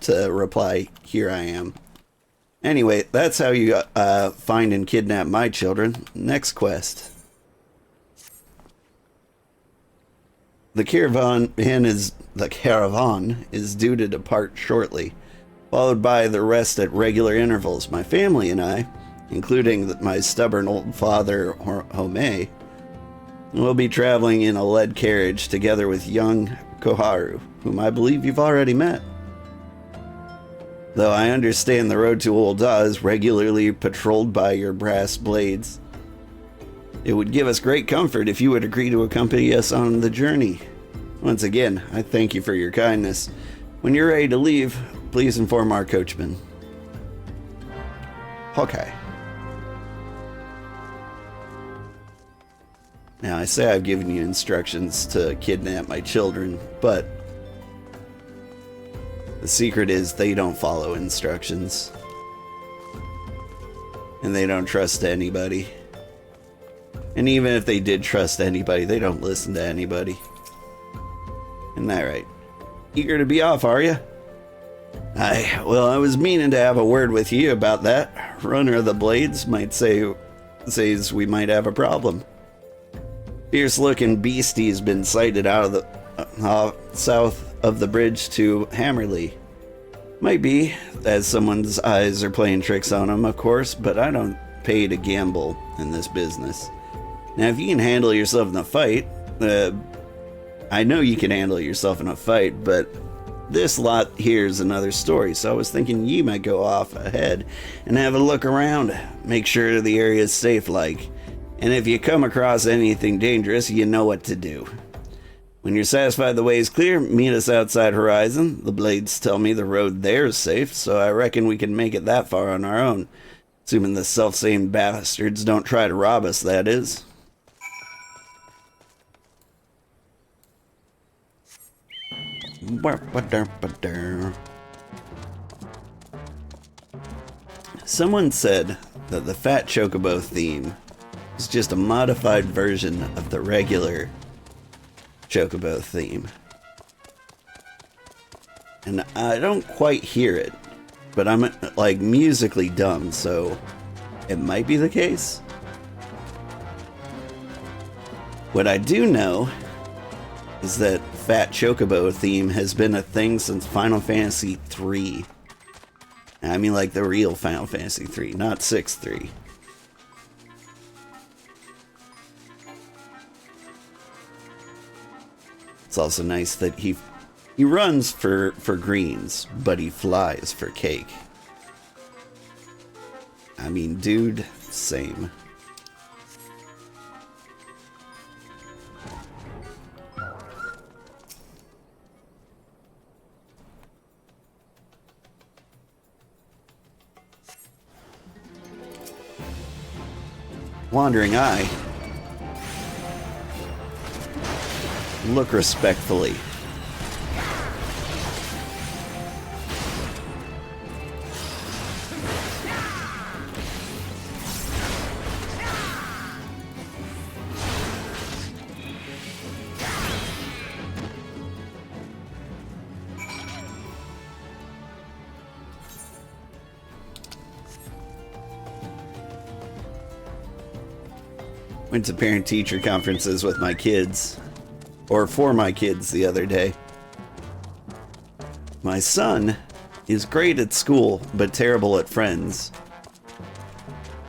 to reply, "Here I am." Anyway, that's how you find and kidnap my children. Next quest. The caravan is due to depart shortly, followed by the rest at regular intervals. My family and I, including my stubborn old father, Home, will be traveling in a lead carriage together with young Koharu, whom I believe you've already met. Though I understand the road to Ul'dah is regularly patrolled by your brass blades, it would give us great comfort if you would agree to accompany us on the journey. Once again, I thank you for your kindness. When you're ready to leave, please inform our coachman. Okay. Now, I say I've given you instructions to kidnap my children, but the secret is they don't follow instructions. And they don't trust anybody. And even if they did trust anybody, they don't listen to anybody. Isn't that right? Eager to be off, are you? I was meaning to have a word with you about that. Runner of the Blades might says we might have a problem. Fierce-looking beastie's been sighted out of the south of the bridge to Hammerley. Might be, as someone's eyes are playing tricks on him, of course, but I don't pay to gamble in this business. Now, if you can handle yourself in a fight, I know you can handle yourself in a fight, but this lot here is another story, so I was thinking you might go off ahead and have a look around, make sure the area is safe like, and if you come across anything dangerous, you know what to do. When you're satisfied the way is clear, meet us outside Horizon. The Blades tell me the road there is safe, so I reckon we can make it that far on our own. Assuming the self-same bastards don't try to rob us, that is. Someone said that the Fat Chocobo theme is just a modified version of the regular Chocobo theme. And I don't quite hear it, but I'm like musically dumb, so it might be the case. What I do know is that Fat Chocobo theme has been a thing since Final Fantasy III. I mean like the real Final Fantasy III, not 6-3. It's also nice that he runs for greens, but he flies for cake. I mean, dude, same. Wandering Eye. Look respectfully. Went to parent-teacher conferences with my kids, or for my kids the other day. My son is great at school, but terrible at friends.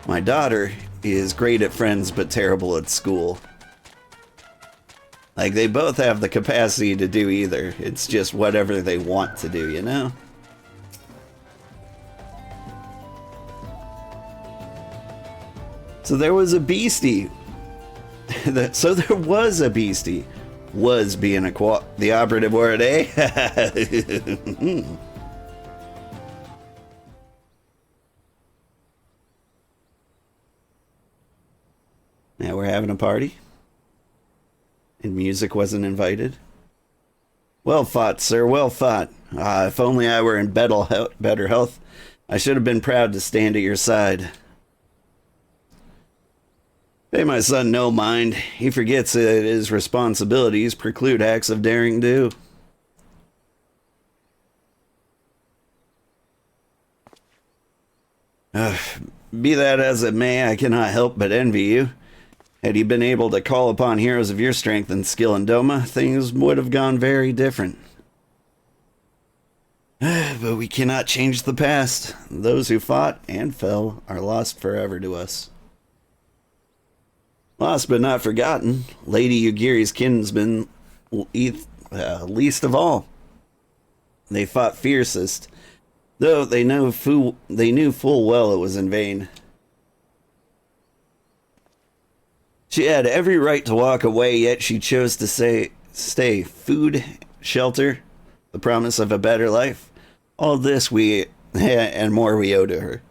My daughter is great at friends, but terrible at school. Like, they both have the capacity to do either. It's just whatever they want to do, you know? So there was a beastie. So there was a beastie. Was being the operative word, eh? Now we're having a party? And music wasn't invited? Well fought, sir, well fought. If only I were in better health, I should have been proud to stand at your side. Pay my son no mind. He forgets that his responsibilities preclude acts of daring do. Be that as it may, I cannot help but envy you. Had you been able to call upon heroes of your strength and skill in Doma, things would have gone very different. But we cannot change the past. Those who fought and fell are lost forever to us. Lost but not forgotten, Lady Yugiri's kinsmen least of all. They fought fiercest, though they knew full well it was in vain. She had every right to walk away, yet she chose to stay. Food, shelter, the promise of a better life. All this and more we owe to her.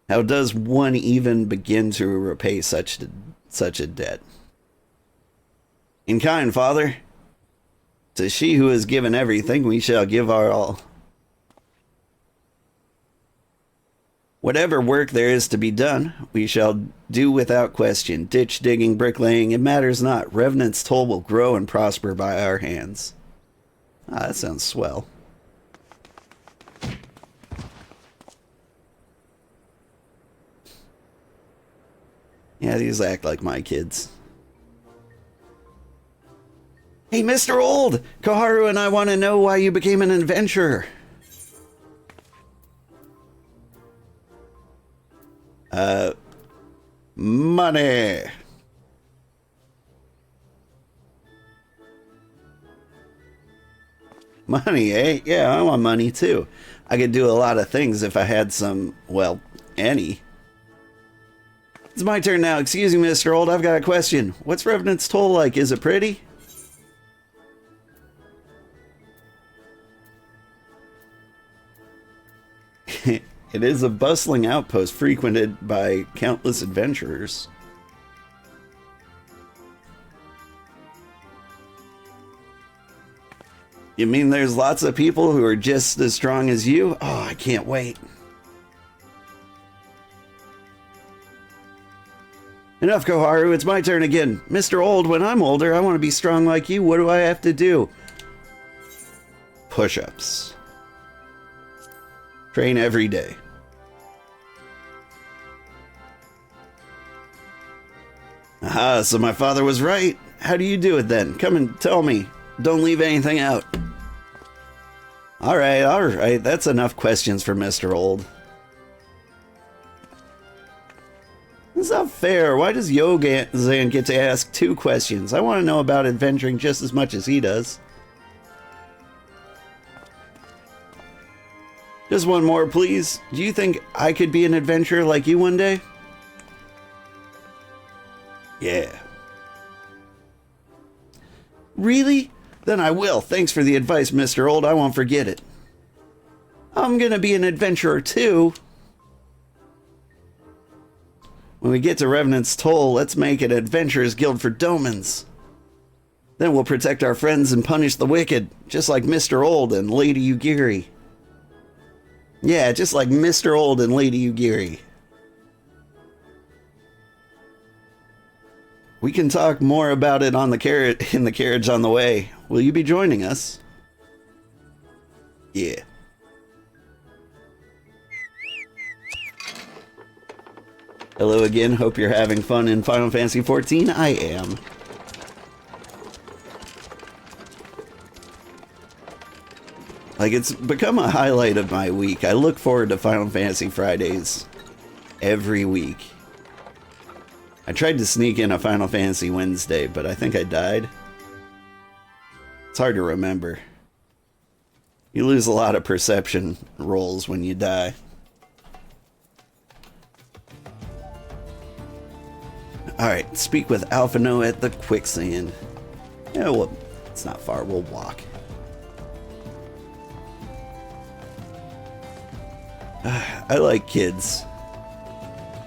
How does one even begin to repay such a debt? In kind, Father, to she who has given everything, we shall give our all. Whatever work there is to be done, we shall do without question. Ditch digging, bricklaying, it matters not. Revenant's toll will grow and prosper by our hands. Ah, that sounds swell. Yeah, these act like my kids. Hey, Mr. Old! Koharu and I want to know why you became an adventurer. Money. Money, eh? Yeah, I want money too. I could do a lot of things if I had some, well, any. It's my turn now. Excuse me, Mr. Old, I've got a question. What's Revenant's Toll like? Is it pretty? It is a bustling outpost frequented by countless adventurers. You mean there's lots of people who are just as strong as you? Oh, I can't wait. Enough, Koharu. It's my turn again. Mr. Old, when I'm older, I want to be strong like you. What do I have to do? Push-ups. Train every day. Aha, so my father was right. How do you do it then? Come and tell me. Don't leave anything out. Alright. That's enough questions for Mr. Old. It's not fair. Why does Yogazan get to ask 2 questions? I want to know about adventuring just as much as he does. Just one more, please. Do you think I could be an adventurer like you one day? Yeah. Really? Then I will. Thanks for the advice, Mr. Old. I won't forget it. I'm gonna be an adventurer too. When we get to Revenant's Toll, let's make an Adventurers Guild for Domans. Then we'll protect our friends and punish the wicked, just like Mr. Old and Lady Yugiri. Yeah, just like Mr. Old and Lady Yugiri. We can talk more about it on the in the carriage on the way. Will you be joining us? Yeah. Hello again. Hope you're having fun in Final Fantasy XIV. I am. Like, it's become a highlight of my week. I look forward to Final Fantasy Fridays every week. I tried to sneak in a Final Fantasy Wednesday, but I think I died. It's hard to remember. You lose a lot of perception rolls when you die. Alright, speak with Alphino at the quicksand. Yeah, well, it's not far. We'll walk. I like kids.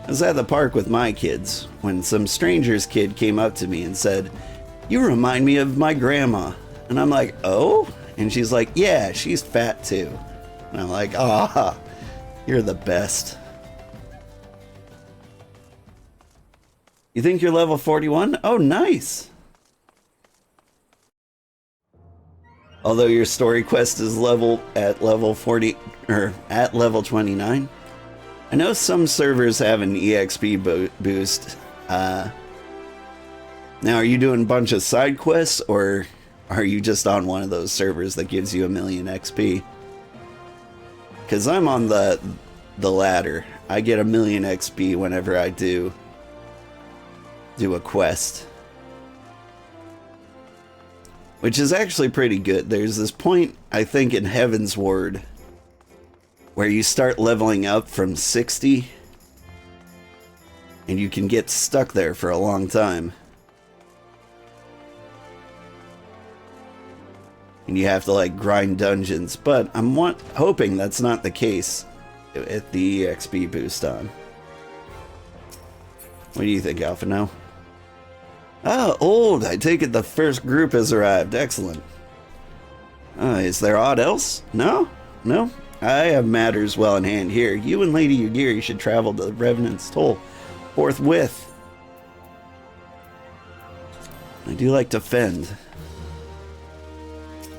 I was at the park with my kids when some stranger's kid came up to me and said, "You remind me of my grandma." And I'm like, "Oh?" And she's like, "Yeah, she's fat too." And I'm like, "Ah, you're the best." You think you're level 41? Oh, nice. Although your story quest is at level 40 or at level 29. I know some servers have an EXP boost. Now, are you doing a bunch of side quests, or are you just on one of those servers that gives you 1,000,000 XP? Because I'm on the latter. I get 1,000,000 XP whenever I do a quest. Which is actually pretty good. There's this point, I think, in Heaven's Word where you start leveling up from 60 and you can get stuck there for a long time. And you have to like grind dungeons, but I'm hoping that's not the case at the EXP boost on. What do you think, Alpha? No? Ah, old. I take it the first group has arrived. Excellent. Is there aught else? No? No? I have matters well in hand here. You and Lady Yugiri should travel to the Revenant's Toll forthwith. I do like to fend.